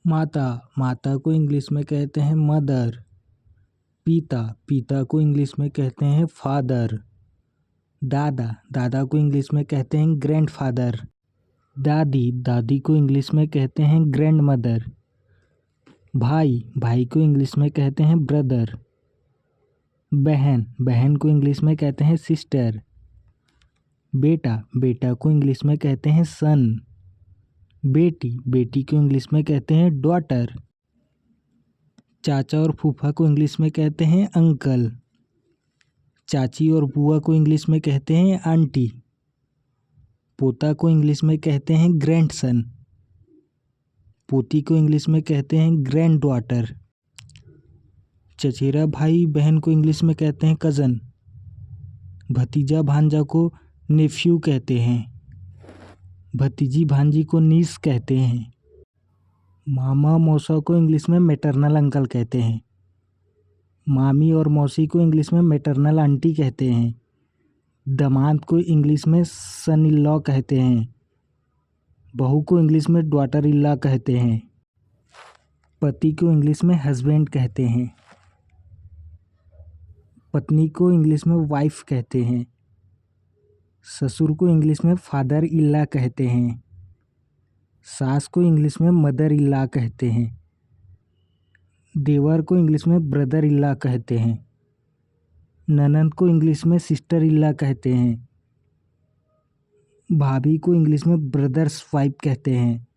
माता, माता को इंग्लिश में कहते हैं मदर। पिता, पिता को इंग्लिश में कहते हैं फादर। दादा, दादा को इंग्लिश में कहते हैं ग्रैंडफादर। दादी, दादी को इंग्लिश में कहते हैं ग्रैंड मदर। भाई, भाई को इंग्लिश में कहते हैं ब्रदर। बहन, बहन को इंग्लिश में कहते हैं सिस्टर। बेटा, बेटा को इंग्लिश में कहते हैं सन। बेटी, बेटी को इंग्लिश में कहते हैं डॉटर। चाचा और फूफा को इंग्लिश में कहते हैं अंकल। चाची और बुआ को इंग्लिश में कहते हैं आंटी। पोता को इंग्लिश में कहते हैं ग्रैंडसन। पोती को इंग्लिश में कहते हैं ग्रैंड डॉटर। चचेरा भाई बहन को इंग्लिश में कहते हैं कज़न। भतीजा भांजा को नेफ्यू कहते हैं। भतीजी भांजी को नीस कहते हैं। मामा मौसा को इंग्लिश में मैटरनल अंकल कहते हैं। मामी और मौसी को इंग्लिश में मैटरनल आंटी कहते हैं। दामाद को इंग्लिश में सन इन लॉ कहते हैं। बहू को इंग्लिश में डॉटर इन लॉ कहते हैं। पति को इंग्लिश में हस्बैंड कहते हैं। पत्नी को इंग्लिश में वाइफ कहते हैं। ससुर को इंग्लिश में फादर इन लॉ कहते हैं। सास को इंग्लिश में मदर इन लॉ कहते हैं। देवर को इंग्लिश में ब्रदर इन लॉ कहते हैं। ननंद को इंग्लिश में सिस्टर इन लॉ कहते हैं। भाभी को इंग्लिश में ब्रदर्स वाइफ कहते हैं।